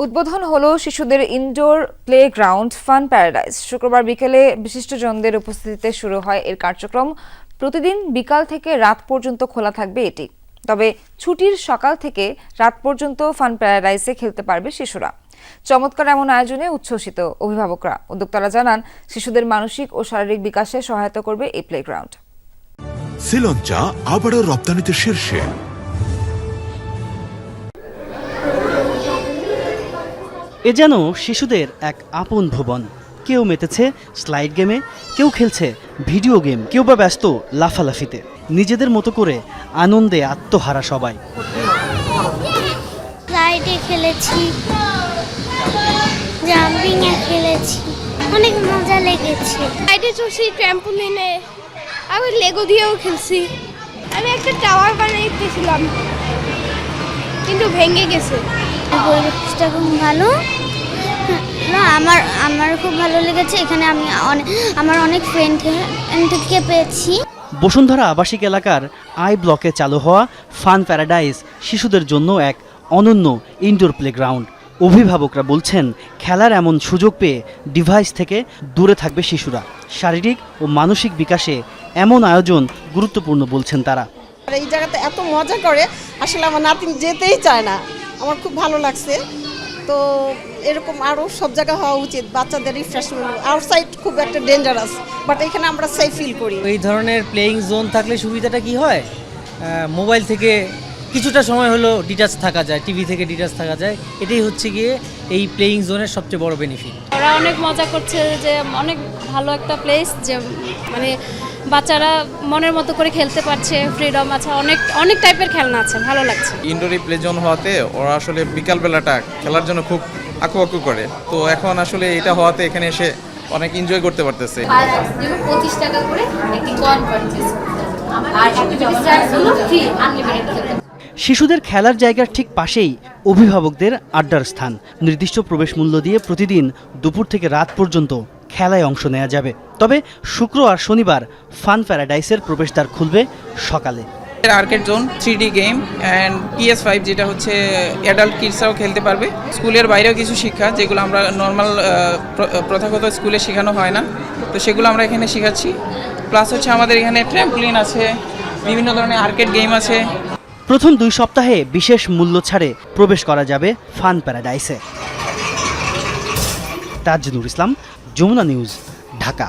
উদ্বোধন হলো শিশুদের ইনডোর প্লেগ্রাউন্ড ফান প্যারাডাইস। শুক্রবার বিকেলে বিশিষ্টজনদের উপস্থিতিতে শুরু হয় এর কার্যক্রম। প্রতিদিন বিকাল থেকে রাত পর্যন্ত খোলা থাকবে এটি। তবে ছুটির সকাল থেকে রাত পর্যন্ত ফান প্যারাডাইসে খেলতে পারবে শিশুরা। চমৎকার এমন আয়োজনে উচ্ছ্বসিত অভিভাবকরা। উদ্যোক্তারা জানান, শিশুদের মানসিক ও শারীরিক বিকাশে সহায়তা করবে এই প্লেগ্রাউন্ড। শ্রীলঙ্কা আবারও রপ্তানিতে শীর্ষে। এ যেন শিশুদের এক আপন ভুবন। কেউ মেতেছে স্লাইড গেমে, কেউ খেলছে ভিডিও গেম, কেউ বা ব্যস্ত লাফালাফিতে। নিজেদের মতো করে আনন্দে আত্মহারা সবাই। স্লাইডে খেলেছি, জাম্পিংয়ে খেলেছি, অনেক মজা লেগেছে। স্লাইডে চড়ছি, ট্র্যাম্পোলিনে, আবার লেগো দিয়েও খেলছি। আমি একটা টাওয়ার বানাইতেছিলাম কিন্তু ভেঙে গেছে। পরিবেশটা খুব ভালো। না, আমার খুব ভালো লেগেছে। এখানে আমি আমার অনেক ফ্রেন্ডকে পেয়েছি। বসুন্ধরা আবাসিক এলাকার আই ব্লকে চালু হওয়া ফান প্যারাডাইস শিশুদের জন্য এক অনন্য ইনডোর প্লেগ্রাউন্ড। অভিভাবকরা বলছেন, খেলার এমন সুযোগ পেয়ে ডিভাইস থেকে দূরে থাকবে শিশুরা। শারীরিক ও মানসিক বিকাশে এমন আয়োজন গুরুত্বপূর্ণ বলছেন তারা। এই জায়গাতে এত মজা করে, আসলে আমার নাতিন যেতেই চায় না। আমার খুব ভালো লাগছে। তো এরকম আরও সব জায়গায় হওয়া উচিত। বাচ্চাদের রিফ্রেশমেন্ট, আউটসাইড খুব একটা ডেঞ্জারাস, বাট এখানে আমরা সেফ ফিল করি। এই ধরনের প্লেয়িং জোন থাকলে সুবিধাটা কি হয়, মোবাইল থেকে কিছুটা সময় হলো ডিটাচ থাকা যায়, টিভি থেকে ডিটাচ থাকা যায়। এটাই হচ্ছে গিয়ে এই প্লেয়িং জোনের সবচেয়ে বড় বেনিফিট। ওরা অনেক মজা করছে, যে অনেক ভালো একটা প্লেস, যে মানে বাচ্চারা মনের মতো করে খেলতে পারছে, ফ্রিডম আছে, অনেক টাইপের খেলনা আছে, ভালো লাগছে। ইনডোরে প্লে জোন হওয়াতে ওরা আসলে বিকালবেলাটা খেলার জন্য খুব আঁকু করে। তো এখন আসলে এটা হওয়াতে এখানে এসে অনেক এনজয় করতে পারতেছে। 25 টাকা করে একটি কয়েন পারচেজ আর অ্যাক্টিভিটি চার্জ হলো ফ্রি, আনলিমিটেড। শিশুদের খেলার জায়গার ঠিক পাশেই অভিভাবকদের আড্ডার স্থান। নির্দিষ্ট প্রবেশ মূল্য দিয়ে প্রতিদিন দুপুর থেকে রাত পর্যন্ত খেলায় অংশ নেওয়া যাবে। তবে শুক্র আর শনিবার ফান প্যারাডাইসের প্রবেশদ্বার খুলবে সকালে। Arcade zone, 3D game and PS5, যেটা হচ্ছে অ্যাডাল্ট কিডসরাও খেলতে পারবে। স্কুলের বাইরেও কিছু শিক্ষা, যেগুলো আমরা নর্মাল প্রথাগত স্কুলে শেখানো হয় না, তো সেগুলো আমরা এখানে শেখাচ্ছি। প্লাস হচ্ছে আমাদের এখানে ট্র্যাম্পলিন আছে, বিভিন্ন ধরনের আর্কেড গেম আছে। প্রথম 2 সপ্তাহে বিশেষ মূল্য ছাড়ে প্রবেশ করা যাবে ফান প্যারাডাইসে। তাজনুর ইসলাম, যমুনা নিউজ, ঢাকা।